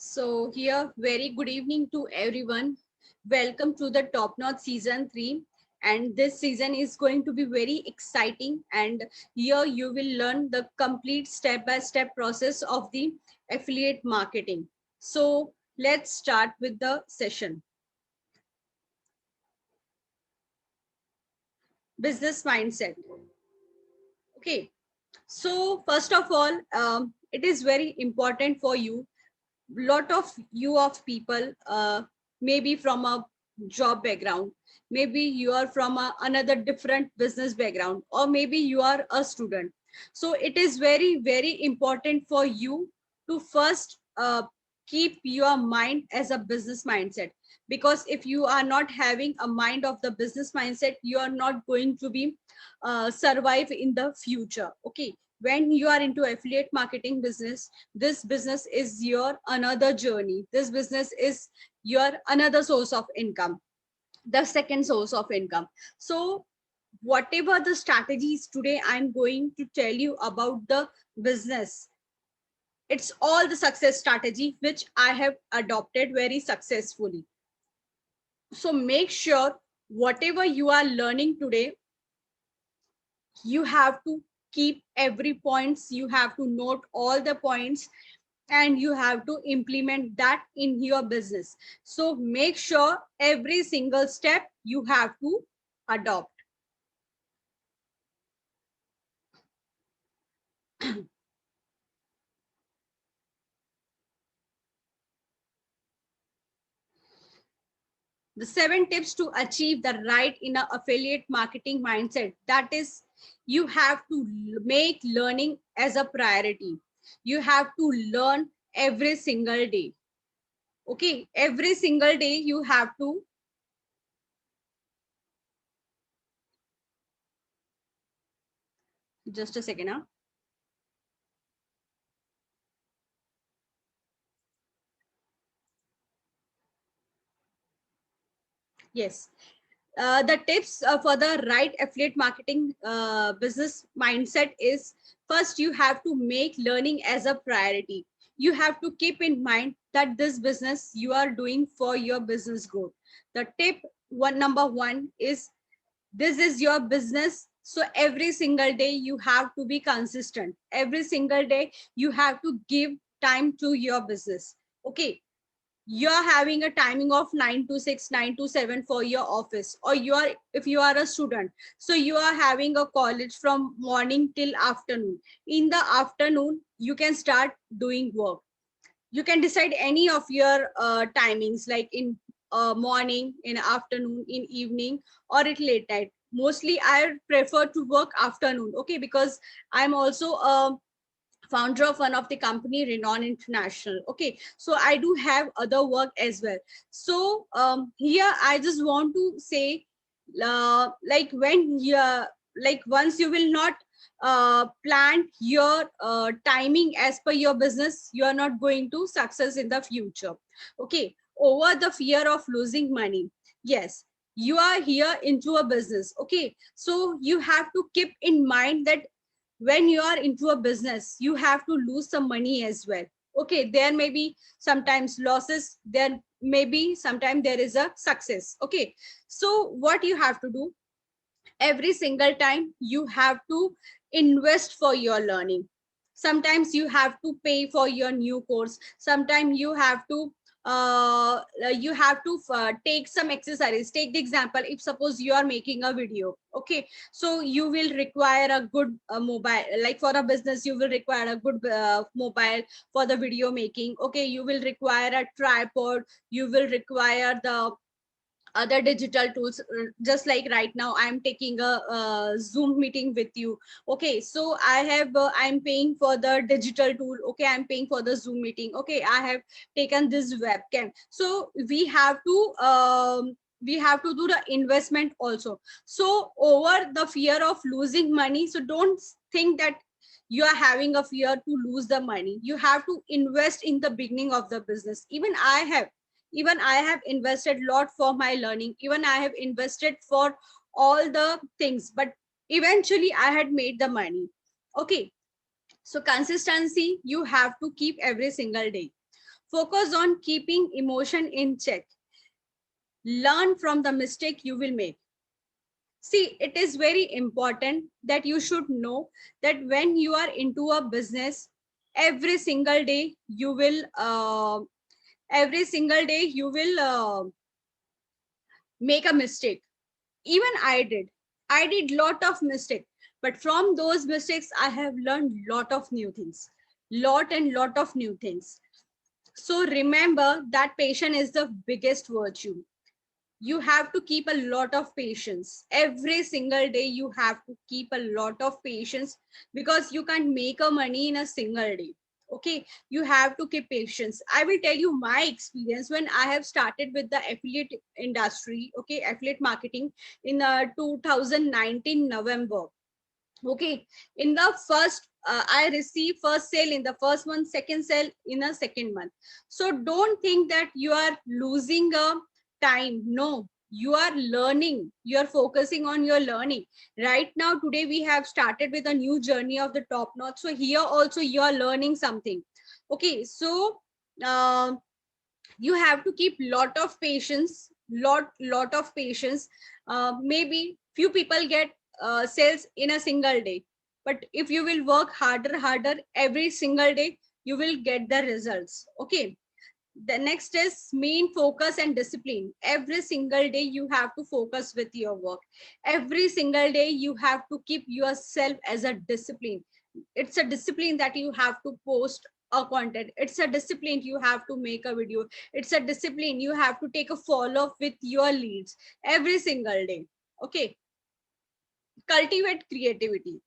So here, very good evening to everyone. Welcome to the Top Notch Season 3. And this season is going to be very exciting. And here you will learn the complete step-by-step process of the affiliate marketing. So let's start with the session. Business mindset. Okay. So first of all, it is very important for you lot of you of people maybe from a job background, maybe you are from another different business background, or maybe you are a student. So it is very important for you to first keep your mind as a business mindset, because if you are not having a mind of the business mindset, you are not going to be survive in the future. Okay, when you are into affiliate marketing business, this business is your another journey, this business is your another source of income, the second source of income. So whatever the strategies today I'm going to tell you about the business, it's all the success strategy which I have adopted very successfully. So make sure whatever you are learning today, you have to keep every points, you have to note all the points, and you have to implement that in your business. So make sure every single step you have to adopt. The 7 tips to achieve the right in a affiliate marketing mindset, that is, you have to make learning as a priority. You have to learn every single day. Okay, every single day you have to. Just a second. Huh? Yes. The tips for the right affiliate marketing business mindset is, first you have to make learning as a priority. You have to keep in mind that this business you are doing for your business growth. The tip number one is, this is your business, so every single day you have to be consistent. Every single day you have to give time to your business. Okay, you're having a timing of 9 to 6, 9 to 7 for your office, or you are, if you are a student, so you are having a college from morning till afternoon. In the afternoon you can start doing work. You can decide any of your timings, like in morning, in afternoon, in evening, or at late night. Mostly I prefer to work afternoon. Okay, because I'm also a founder of one of the company, Renown International. Okay, so I do have other work as well. So here I just want to say, like when you like once you will not plan your timing as per your business, you are not going to success in the future. Okay, over the fear of losing money. Yes, you are here into a business. Okay, so you have to keep in mind that when you are into a business, you have to lose some money as well. Okay, there may be sometimes losses, there may be sometimes there is a success. Okay, so what you have to do, every single time you have to invest for your learning. Sometimes you have to pay for your new course, sometimes you have to take some exercises. Take the example, if suppose you are making a video. Okay, so you will require a good mobile, like for a business you will require a good mobile for the video making. Okay, you will require a tripod, you will require the other digital tools. Just like right now I'm taking a Zoom meeting with you. Okay, so I'm paying for the digital tool. Okay, I'm paying for the Zoom meeting. Okay, I have taken this webcam. So we have to do the investment also. So over the fear of losing money, so don't think that you are having a fear to lose the money. You have to invest in the beginning of the business. Even I have invested a lot for my learning. Even I have invested for all the things, but eventually I had made the money. Okay, so consistency you have to keep every single day. Focus on keeping emotion in check. Learn from the mistake you will make. See, it is very important that you should know that when you are into a business, every single day you will every single day you will make a mistake. Even I did lot of mistake, but from those mistakes I have learned lot of new things, lot of new things. So remember that patience is the biggest virtue. You have to keep a lot of patience every single day. You have to keep a lot of patience, because you can't make a money in a single day. Okay, you have to keep patience. I will tell you my experience when I have started with the affiliate industry, okay, affiliate marketing in 2019 November. Okay, in the first I received first sale in the first month, second sale in a second month. So don't think that you are losing a time. No, you are learning, you are focusing on your learning. Right now today we have started with a new journey of the top notch, so here also you are learning something. Okay, so uh, you have to keep lot of patience, lot of patience. Maybe few people get sales in a single day, but if you will work harder every single day, you will get the results. Okay, the next is main focus and discipline. Every single day you have to focus with your work. Every single day you have to keep yourself as a discipline. It's a discipline that you have to post a content. It's a discipline you have to make a video. It's a discipline you have to take a follow up with your leads every single day. Okay, cultivate creativity.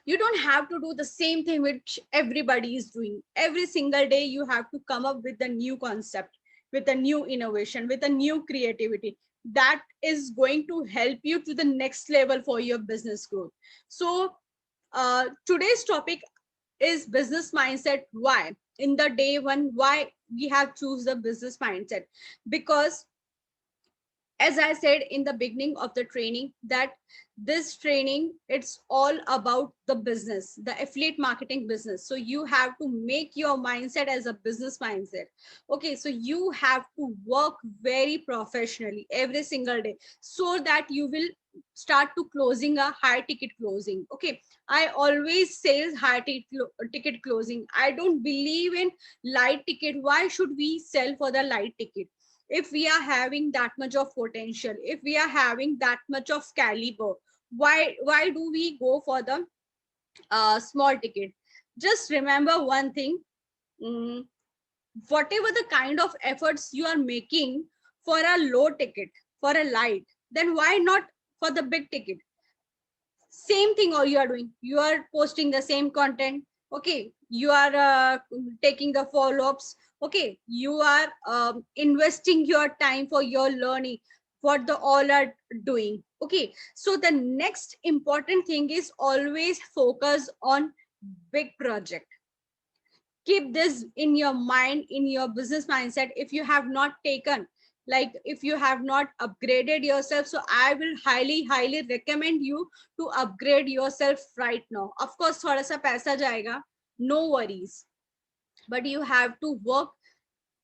You don't have to do the same thing which everybody is doing. Every single day you have to come up with a new concept, with a new innovation, with a new creativity that is going to help you to the next level for your business growth. So today's topic is business mindset. Why in the day one, why we have choose the business mindset? Because as I said in the beginning of the training, that this training, it's all about the business, the affiliate marketing business. So you have to make your mindset as a business mindset. Okay, so you have to work very professionally every single day, so that you will start to closing a high ticket closing. Okay, I always say high ticket closing. I don't believe in light ticket. Why should we sell for the light ticket? If we are having that much of potential, if we are having that much of caliber, why do we go for the small ticket? Just remember one thing. mm, Whatever the kind of efforts you are making for a low ticket, for a light, then why not for the big ticket? Same thing all you are doing, you are posting the same content. Okay, you are taking the follow-ups. Okay, you are investing your time for your learning, what the all are doing. Okay, so the next important thing is always focus on big project. Keep this in your mind, in your business mindset. If you have not taken, like if you have not upgraded yourself, so I will highly recommend you to upgrade yourself right now. Of course thoda sa paisa jayega, no worries, but you have to work.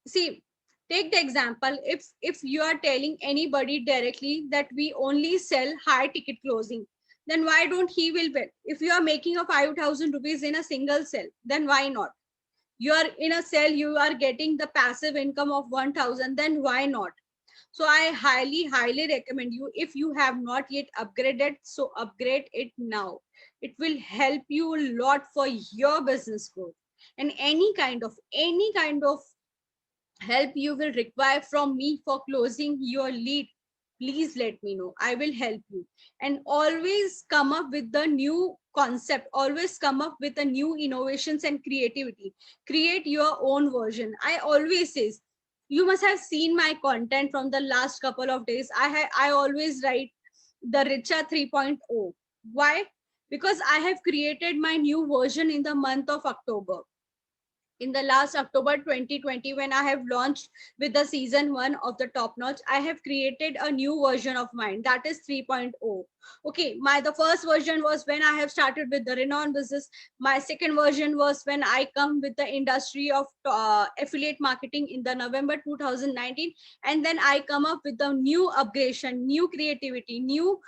See, take the example, if you are telling anybody directly that we only sell high ticket closing, then why don't he will bet? If you are making a 5,000 rupees in a single sell, then why not? You are in a sale, you are getting the passive income of 1,000, then why not? So I highly recommend you, if you have not yet upgraded, so upgrade it now. It will help you a lot for your business growth. And any kind of help you will require from me for closing your lead, please let me know. I will help you. And always come up with the new concept, always come up with the new innovations and creativity. Create your own version. I always says, you must have seen my content from the last couple of days. I always write the Richa 3.0. Why? Because I have created my new version in the month of October. in the last October 2020, when I have launched with the season 1 of the Top Notch, I have created a new version of mine, that is 3.0. Okay, my the first version was when I have started with the Renown business. My second version was when I come with the industry of affiliate marketing in the November 2019, and then I come up with the new upgradation, new creativity, new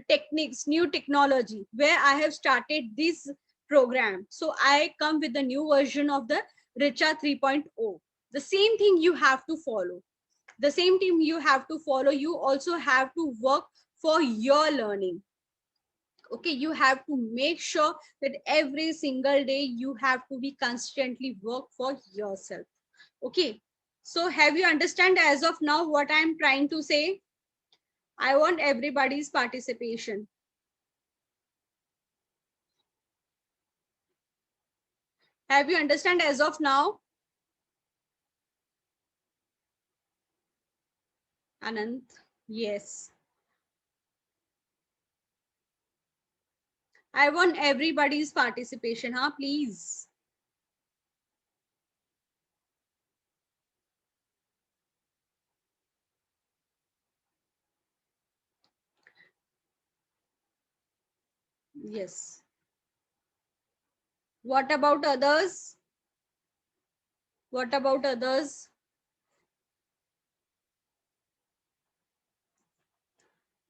techniques, new technology, where I have started this program. So I come with the new version of the Richa 3.0. The same thing you have to follow. The same thing you have to follow. You also have to work for your learning. Okay, you have to make sure that every single day you have to be constantly work for yourself. Okay, so have you understand as of now what I'm trying to say? I want everybody's participation. Have you understand as of now? Anant, yes. I want everybody's participation, huh? Please. Yes. What about others? What about others?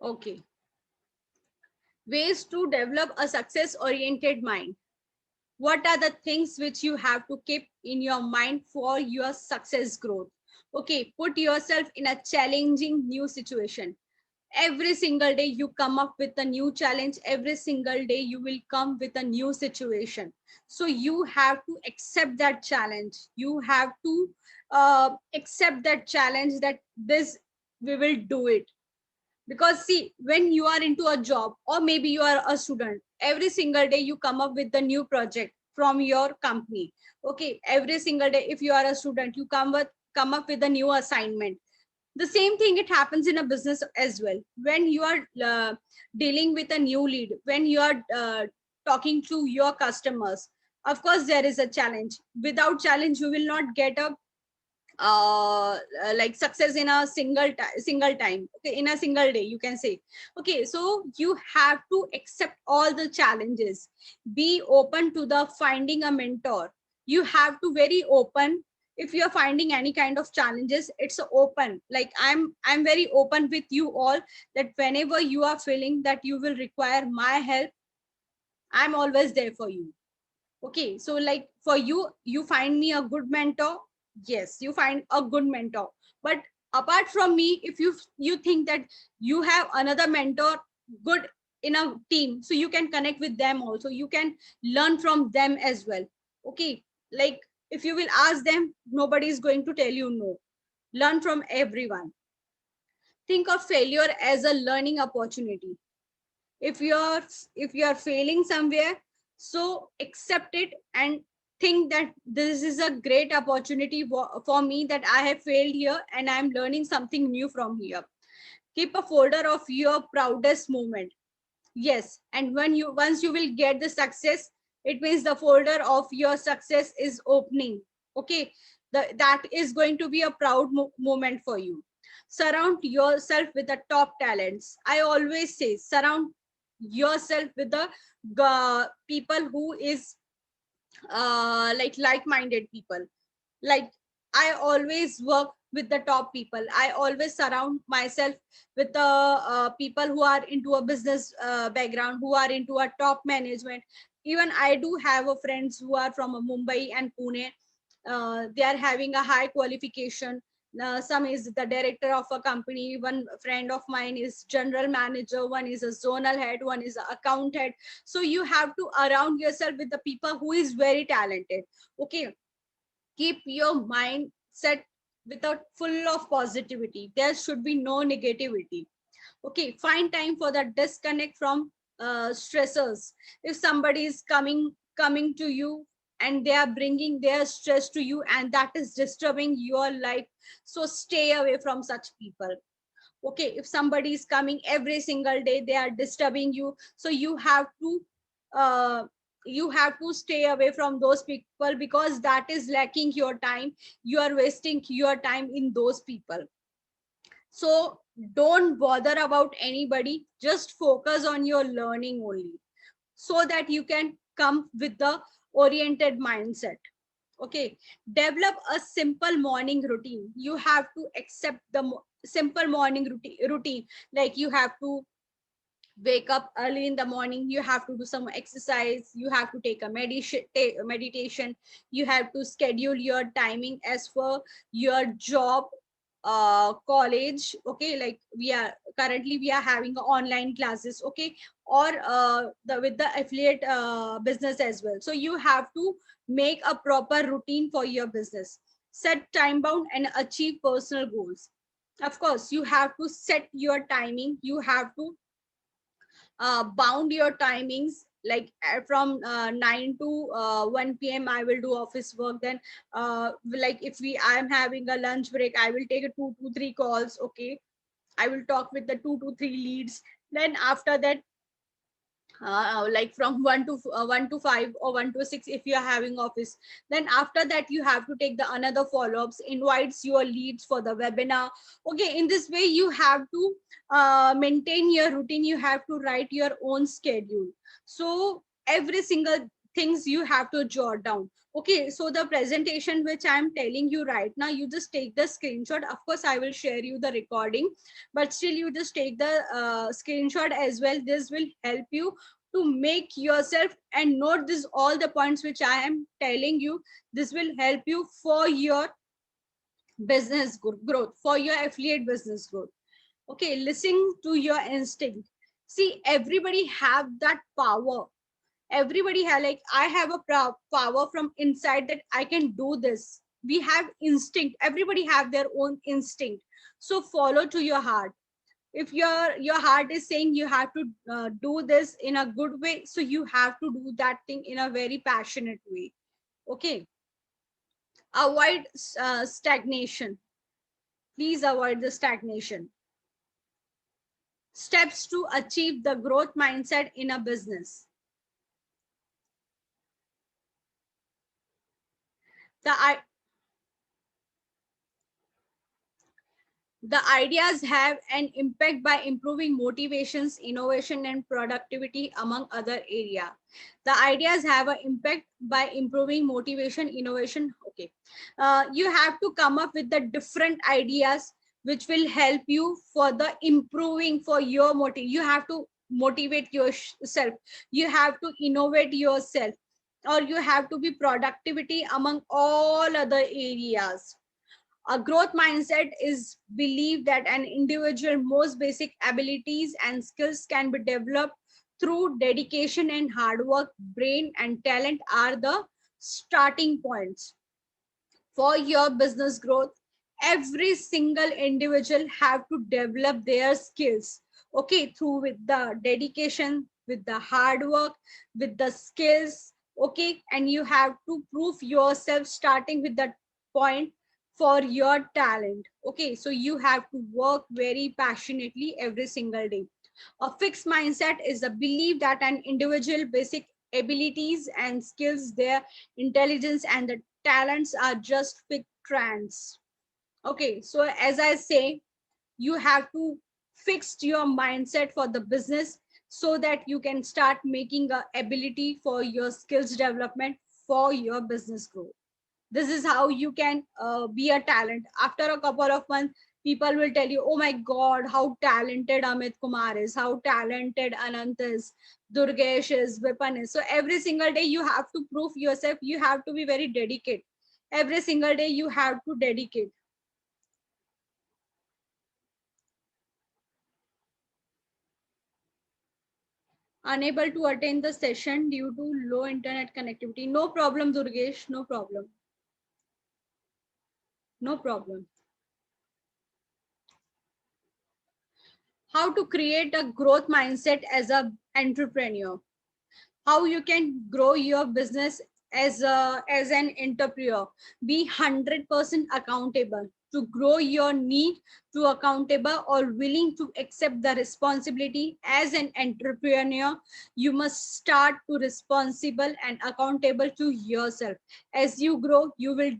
Okay. Ways to develop a success oriented mind. What are the things which you have to keep in your mind for your success growth? Okay. Put yourself in a challenging new situation. Every single day you come up with a new challenge. Every single day you will come with a new situation. So you have to accept that challenge. You have to accept that challenge, that this we will do it. Because see, when you are into a job, or maybe you are a student, every single day you come up with the new project from your company. Okay, every single day, if you are a student, you come up with a new assignment. The same thing, it happens in a business as well. When you are dealing with a new lead, when you are talking to your customers, of course there is a challenge. Without challenge you will not get a like success in a single time. Okay, in a single day you can say. Okay, so you have to accept all the challenges. Be open to the finding a mentor. You have to very open. If you're finding any kind of challenges, it's open. Like I'm very open with you all, that whenever you are feeling that you will require my help, I'm always there for you. Okay, so like for you, you find me a good mentor. Yes, you find a good mentor. But apart from me, if you think that you have another mentor good in a team, so you can connect with them also. You can learn from them as well. Okay, like if you will ask them, nobody is going to tell you no. Learn from everyone. Think of failure as a learning opportunity. if you're if you are failing somewhere, so accept it and think that this is a great opportunity for me, that I have failed here and I'm learning something new from here. Keep a folder of your proudest moment. Yes, and when you once you will get the success, it means the folder of your success is opening. Okay, that is going to be a proud moment for you. Surround yourself with the top talents. I always say surround yourself with the people who is like-minded people. Like I always work with the top people. I always surround myself with the people who are into a business background, who are into a top management. Even I do have a friends who are from Mumbai and Pune. They are having a high qualification. Some is the director of a company. One friend of mine is general manager. One is a zonal head. One is an account head. So you have to surround yourself with the people who is very talented. Okay, keep your mind set without full of positivity. There should be no negativity. Okay, find time for the disconnect from stressors. If somebody is coming to you and they are bringing their stress to you, and that is disturbing your life, so stay away from such people. Okay, if somebody is coming every single day, they are disturbing you, so you have to uh, you have to stay away from those people, because that is lacking your time. You are wasting your time in those people. So don't bother about anybody, just focus on your learning only, so that you can come with the oriented mindset. Okay, develop a simple morning routine. You have to accept the simple morning routine, like you have to wake up early in the morning, you have to do some exercise, you have to take a meditation, you have to schedule your timing as per your job, college. Okay, like we are currently we are having online classes. Okay, or with the affiliate business as well. So you have to make a proper routine for your business, set time bound and achieve personal goals. Of course, you have to set your timing, you have to bound your timings, like from 9 to 1 p.m. I will do office work. Then like if we I am having a lunch break, I will take a 2 to 3 calls. Okay, I will talk with the 2 to 3 leads. Then after that, like from 1 to 5 or 1 to 6 if you are having office, then after that you have to take the another follow-ups, invites your leads for the webinar. Okay, in this way you have to maintain your routine, you have to write your own schedule. So every single things you have to jot down. Okay, so the presentation which I am telling you right now, you just take the screenshot. Of course I will share you the recording, but still you just take the screenshot as well. This will help you to make yourself and note this all the points which I am telling you. This will help you for your business growth, for your affiliate business growth. Okay, listen to your instinct. See, everybody have that power. Everybody have, like I have a power from inside that I can do this. We have instinct. Everybody have their own instinct. So follow to your heart. If your heart is saying you have to do this in a good way, so you have to do that thing in a very passionate way. Okay, avoid stagnation. Please avoid the stagnation. Steps to achieve the growth mindset in a business. The The ideas have an impact by improving motivations, innovation, and productivity, among other area. The ideas have an impact by improving motivation, innovation. Okay, you have to come up with the different ideas which will help you for the improving for your motive. You have to motivate yourself. You have to innovate yourself, or you have to be productivity among all other areas. A growth mindset is belief that an individual most basic abilities and skills can be developed through dedication and hard work. Brain and talent are the starting points for your business growth. Every single individual have to develop their skills. Okay, through with the dedication, with the hard work, with the skills. Okay, and you have to prove yourself starting with that point for your talent. Okay, so you have to work very passionately every single day. A fixed mindset is a belief that an individual basic abilities and skills, their intelligence and the talents are just fixed trends. Okay, so as I say, you have to fix your mindset for the business, so that you can start making a ability for your skills development for your business growth. This is how you can be a talent. After a couple of months, people will tell you, oh my god, how talented Amit Kumar is, how talented Anant is, Durgesh is, Vipan is. So every single day you have to prove yourself, you have to be very dedicated. Every single day you have to dedicate. Unable to attend the session due to low internet connectivity. No problem, Durgesh, no problem. No problem. How to create a growth mindset as an entrepreneur. How you can grow your business as an entrepreneur. Be 100% accountable. to grow your need to accountable or willing to accept the responsibility as an entrepreneur. You must start to responsible and accountable to yourself. As you grow, you will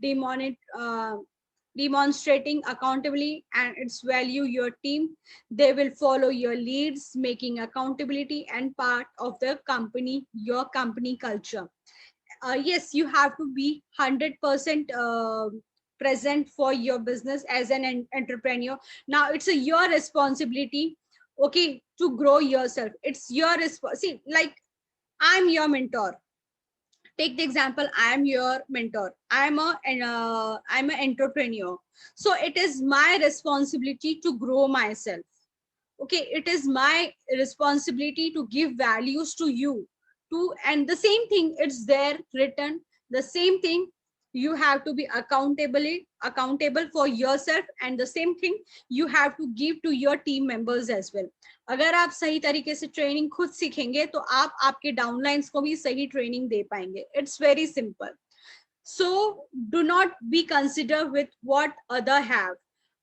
demonstrating accountability and its value your team. They will follow your leads, making accountability and part of the company, your company culture. Yes, you have to be 100% present for your business as an entrepreneur. Now it's your responsibility, okay, to grow yourself. It's your see, like, I'm your mentor. Take the example, I am your mentor. I'm an entrepreneur, so it is my responsibility to grow myself. Okay, it is my responsibility to give values to you to, and the same thing, it's there written, the same thing. You have to be accountable for yourself, and the same thing you have to give to your team members as well. अगर आप सही तरीके से training खुद सीखेंगे तो आप आपके डाउनलाइंस को भी सही ट्रेनिंग दे पाएंगे. It's very simple. So do not be considered with what other have.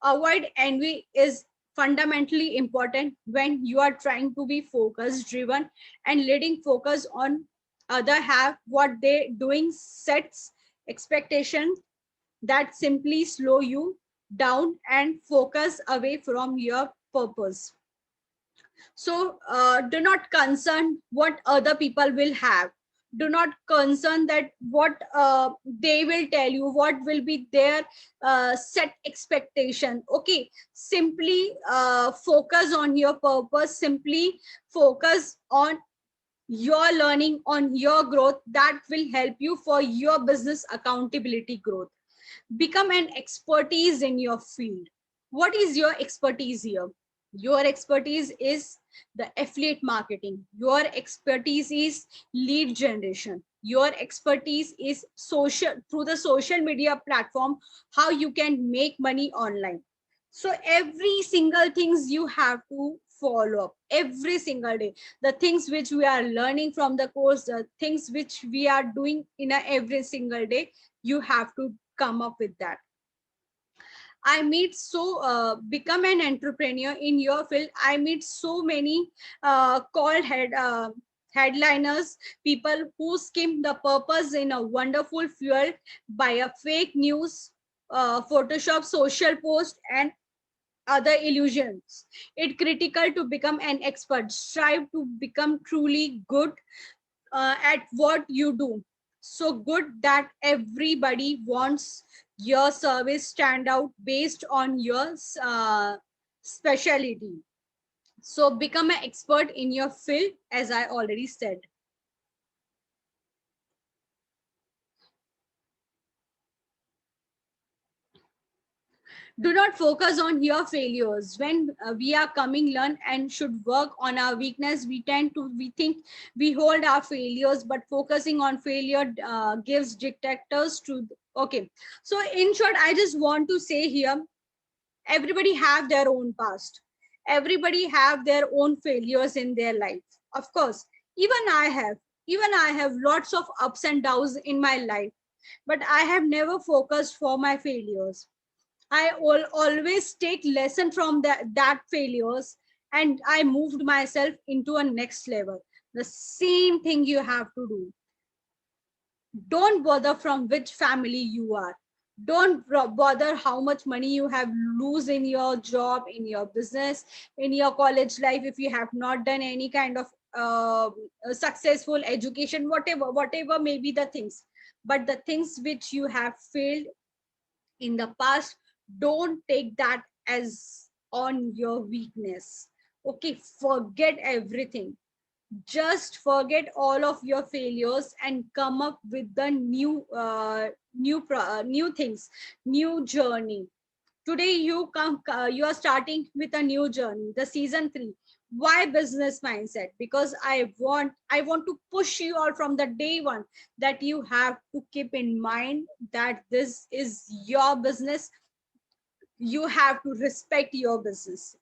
Avoid envy is fundamentally important when you are trying to be focus driven, and letting focus on other have what they doing sets expectation that simply slow you down and focus away from your purpose. So do not concern what other people will have. Do not concern that what they will tell you, what will be their set expectation. Okay, simply focus on your purpose. Simply focus on your learning, on your growth. That will help you for your business accountability growth. Become an expertise in your field. What is your expertise here? Your expertise is the affiliate marketing. Your expertise is lead generation. Your expertise is social, through the social media platform, how you can make money online. So every single things you have to follow up every single day. The things which we are learning from the course, the things which we are doing in a every single day, you have to come up with that. I meet become an entrepreneur in your field. I meet so many headliners, people who skim the purpose in a wonderful fuel by a fake news, Photoshop, social post, and other illusions. It's critical to become an expert. Strive to become truly good at what you do, so good that everybody wants your service. Stand out based on your specialty. So become an expert in your field, as I already said. Do not focus on your failures. When we are coming learn and should work on our weakness, we think we hold our failures, but focusing on failure gives detectors to. Okay, so in short, I just want to say here, everybody have their own past. Everybody have their own failures in their life. Of course, even I have lots of ups and downs in my life, but I have never focused for my failures. I always take lesson from that failures, and I moved myself into a next level. The same thing you have to do. Don't bother from which family you are. Don't bother how much money you have lose in your job, in your business, in your college life, if you have not done any kind of successful education, whatever may be the things. But the things which you have failed in the past, don't take that as on your weakness. Okay, forget everything. Just forget all of your failures and come up with the new things, new journey. Today you are starting with a new journey, the season 3. Why business mindset? Because I want to push you all from the day one, that you have to keep in mind that this is your business. You have to respect your business.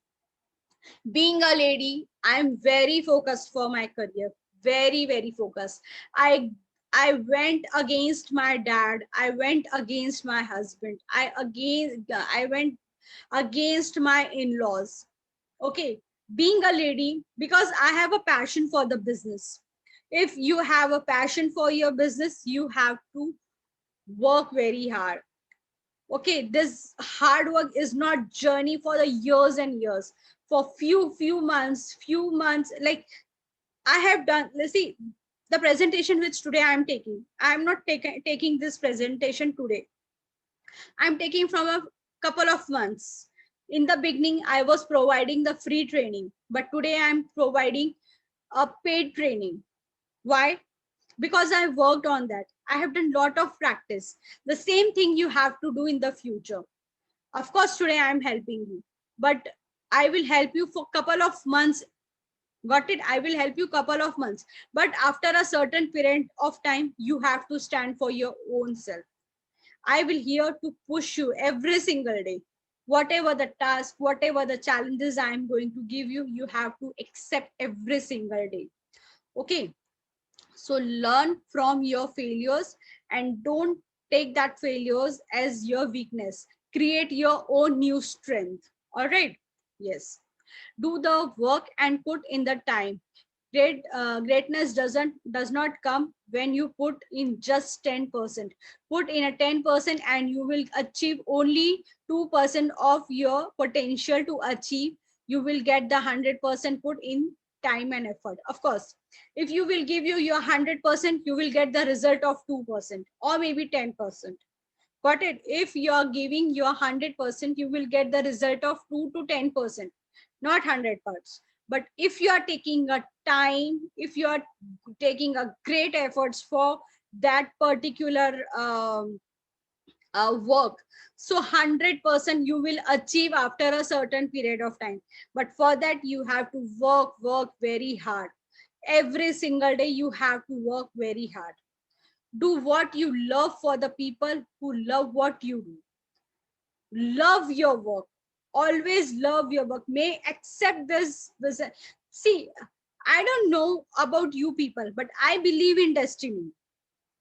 Being a lady, I'm very focused for my career. Very, very focused. I I went against my dad. I went against my husband. I went against my in-laws. Okay, being a lady, because I have a passion for the business. If you have a passion for your business, you have to work very hard. Okay, this hard work is not journey for the years and years. For few months, like I have done, let's see, the presentation which today I am taking, I am not taking this presentation today. I'm taking from a couple of months. In the beginning, I was providing the free training, but today I'm providing a paid training. Why? Because I worked on that. I have done lot of practice. The same thing you have to do in the future. Of course, today I'm helping you, but I will help you for couple of months. Got it? I will help you couple of months. But after a certain period of time, you have to stand for your own self. I will here to push you every single day. Whatever the task, whatever the challenges I am going to give you, you have to accept every single day. Okay. So learn from your failures and don't take that failures as your weakness. Create your own new strength. All right. Yes. Do the work and put in the time. Greatness does not come when you put in just 10%. Put in a 10% and you will achieve only 2% of your potential to achieve. You will get the 100% put in time and effort. Of course, if you will give your 100%, you will get the result of 2% or maybe 10%. Got it? If you are giving your 100%, you will get the result of 2 to 10%, not 100%. But if you are taking a time, if you are taking a great efforts for that particular work, so 100% you will achieve after a certain period of time. But for that, you have to work very hard. Every single day, you have to work very hard. Do what you love for the people who love what you do. Love your work. Always love your work. May accept this. See, I don't know about you people, but I believe in destiny.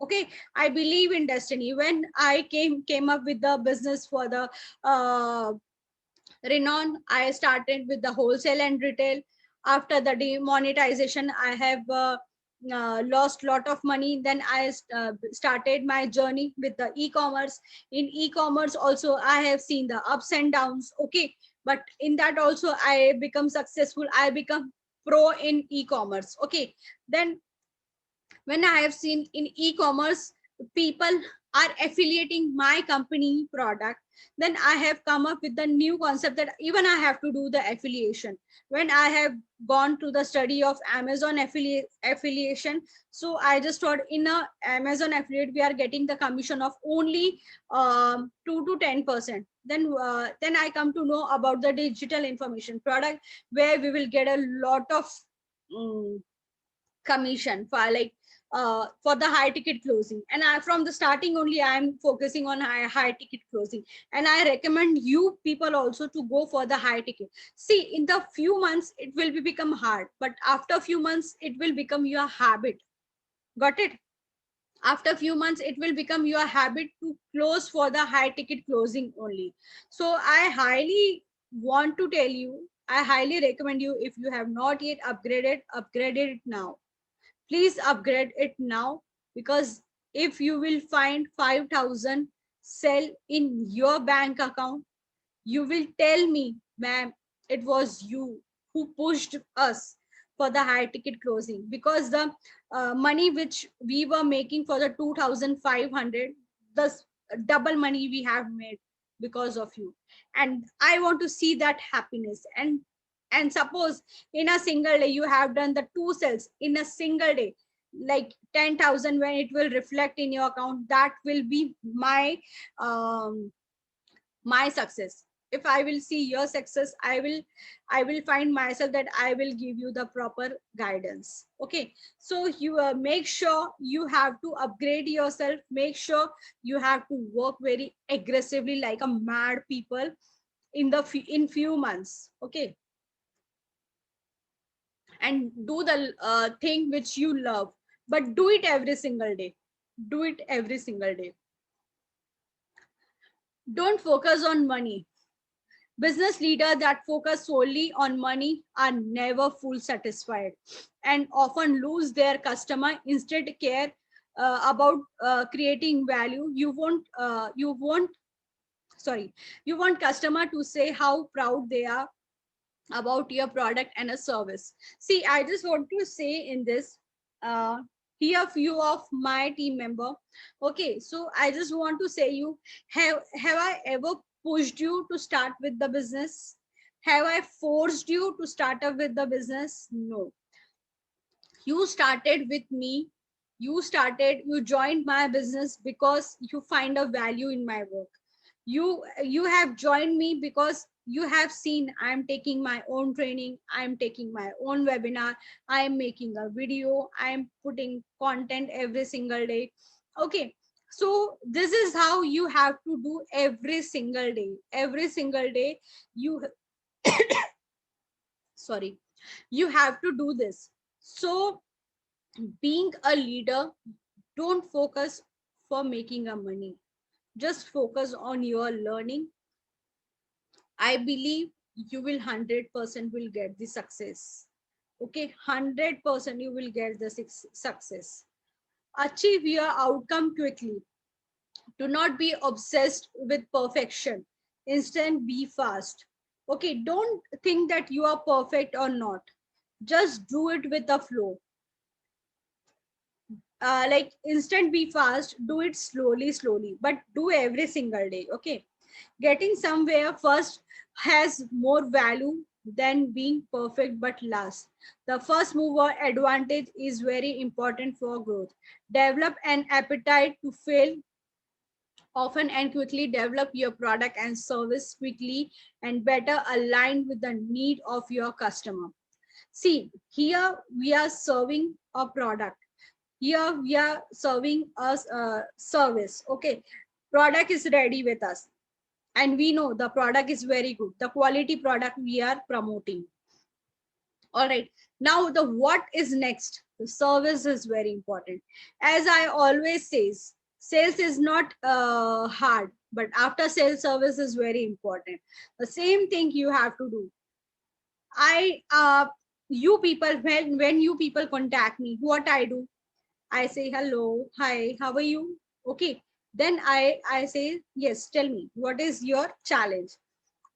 Okay, I believe in destiny. When I came up with the business for the uh, Renon, I started with the wholesale and retail. After the demonetization, I have lost lot of money. Then I started my journey with the e-commerce. In e-commerce also, I have seen the ups and downs. Okay, but in that also, I become successful. I become pro in e-commerce. Okay, then when I have seen in e-commerce, people are affiliating my company product, then I have come up with the new concept that even I have to do the affiliation. When I have gone to the study of Amazon affiliation, so I just thought in a Amazon affiliate, we are getting the commission of only 2 to 10%. Then I come to know about the digital information product where we will get a lot of um, commission for like for the high ticket closing. And I, from the starting only, I'm focusing on high ticket closing, and I recommend you people also to go for the high ticket. See, in the few months it will be become hard, but after a few months it will become your habit. Got it? After a few months it will become your habit to close for the high ticket closing only. So I highly want to tell you, I highly recommend you, if you have not yet upgraded, upgrade it now. Please upgrade it now, because if you will find 5,000 sell in your bank account, you will tell me, ma'am, it was you who pushed us for the high ticket closing, because the money which we were making for the 2,500, the double money we have made because of you. And I want to see that happiness. And suppose in a single day you have done the two sales in a single day, like 10,000, when it will reflect in your account, that will be um, my success. If I will see your success, I will find myself that I will give you the proper guidance. Okay, so you make sure you have to upgrade yourself. Make sure you have to work very aggressively like a mad people in few months. Okay, and do the thing which you love, but do it every single day. Do it every single day. Don't focus on money. Business leaders that focus solely on money are never full satisfied and often lose their customer. Instead, care about creating value. You want customer to say how proud they are about your product and a service. See, I just want to say in this, uh, here few of my team member. Okay, so I just want to say you, have I ever pushed you to start with the business? Have I forced you to start up with the business? No. You started with me. You joined my business because you find a value in my work. You have joined me because you have seen I am taking my own training, I am taking my own webinar, I am making a video, I am putting content every single day. Okay, so this is how you have to do every single day. Every single day you sorry, you have to do this. So being a leader, don't focus for making a money, just focus on your learning. I believe you will 100% will get the success. Okay, 100% you will get the success. Achieve your outcome quickly. Do not be obsessed with perfection. Instead, be fast. Okay, don't think that you are perfect or not. Just do it with the flow. Like instant be fast, do it slowly, but do every single day. Okay, getting somewhere first has more value than being perfect but last. The first mover advantage is very important for growth. Develop an appetite to fail often and quickly. Develop your product and service quickly and better aligned with the need of your customer. See, here we are serving a product. Here we are serving us a service. Okay, product is ready with us and we know the product is very good, the quality product we are promoting. All right, now the what is next, the service is very important. As I always says, sales is not hard, but after sales service is very important. The same thing you have to do. I You people, when you people contact me, what I do, I say hello, hi, how are you? Okay, then I say yes, tell me what is your challenge.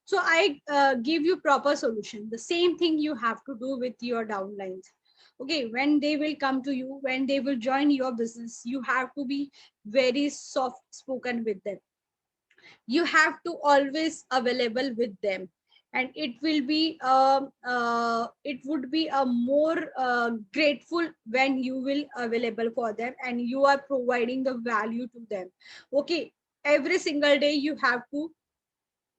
So I give you proper solution. The same thing you have to do with your downlines. Okay, when they will come to you, when they will join your business, you have to be very soft spoken with them. You have to always available with them, and it will be it would be a more grateful when you will available for them and you are providing the value to them. Okay, every single day you have to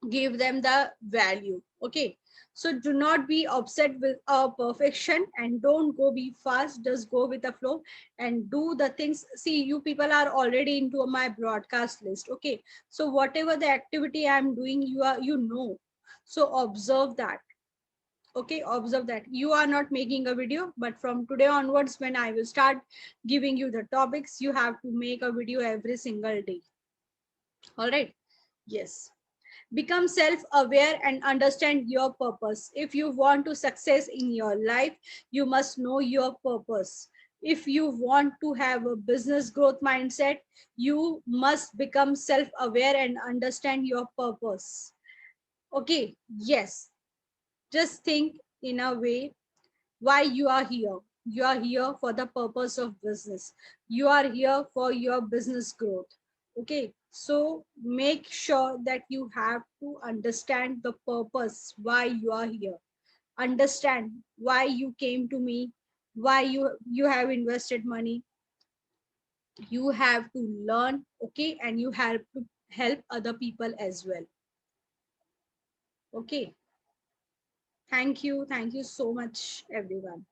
give them the value. Okay, so do not be upset with perfection and don't go be fast, just go with the flow and do the things. See, you people are already into my broadcast list. Okay, so whatever the activity I'm doing, you are, you know, so observe that. Okay, observe that you are not making a video, but from today onwards when I will start giving you the topics, you have to make a video every single day. All right, yes. Become self-aware and understand your purpose. If you want to success in your life, you must know your purpose. If you want to have a business growth mindset, you must become self-aware and understand your purpose. Okay, yes. Just think in a way why you are here. You are here for the purpose of business. You are here for your business growth. Okay, so make sure that you have to understand the purpose why you are here. Understand why you came to me, why you have invested money. You have to learn, okay, and you have to help other people as well. Okay, thank you so much everyone.